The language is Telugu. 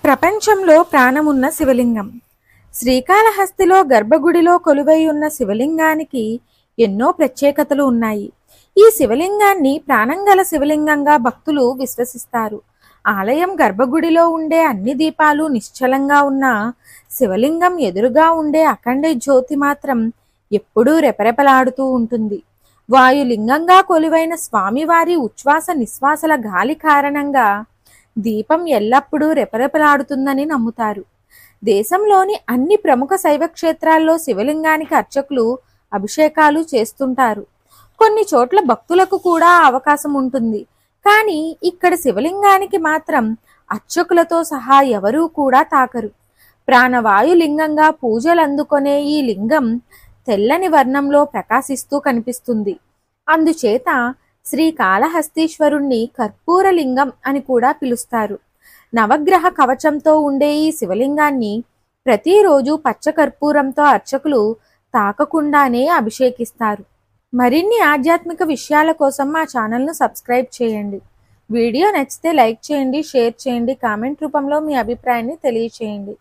ప్రపంచంలో ప్రాణమున్న శివలింగం. శ్రీకాళహస్తిలో గర్భగుడిలో కొలువై ఉన్న శివలింగానికి ఎన్నో ప్రత్యేకతలు ఉన్నాయి. ఈ శివలింగాన్ని ప్రాణంగల శివలింగంగా భక్తులు విశ్వసిస్తారు. ఆలయం గర్భగుడిలో ఉండే అన్ని దీపాలు నిశ్చలంగా ఉన్న శివలింగం ఎదురుగా ఉండే అఖండ జ్యోతి మాత్రం ఎప్పుడూ రెపరెపలాడుతూ ఉంటుంది. వాయులింగంగా కొలువైన స్వామివారి ఉచ్ఛ్వాస నిశ్వాసల గాలి కారణంగా దీపం ఎల్లప్పుడూ రెపరెపలాడుతుందని నమ్ముతారు. దేశంలోని అన్ని ప్రముఖ శైవ క్షేత్రాల్లో శివలింగానికి అర్చకులు అభిషేకాలు చేస్తుంటారు. కొన్ని చోట్ల భక్తులకు కూడా అవకాశం ఉంటుంది. కానీ ఇక్కడ శివలింగానికి మాత్రం అర్చకులతో సహా ఎవరూ కూడా తాకరు. ప్రాణవాయులింగంగా పూజలు అందుకునే ఈ లింగం తెల్లని వర్ణంలో ప్రకాశిస్తూ కనిపిస్తుంది. అందుచేత శ్రీకాళహస్తీశ్వరుణ్ణి కర్పూరలింగం అని కూడా పిలుస్తారు. నవగ్రహ కవచంతో ఉండే ఈ శివలింగాన్ని ప్రతిరోజు పచ్చకర్పూరంతో అర్చకులు తాకకుండానే అభిషేకిస్తారు. మరిన్ని ఆధ్యాత్మిక విషయాల కోసం మా ఛానల్ను సబ్స్క్రైబ్ చేయండి. వీడియో నచ్చితే లైక్ చేయండి, షేర్ చేయండి, కామెంట్ రూపంలో మీ అభిప్రాయాన్ని తెలియచేయండి.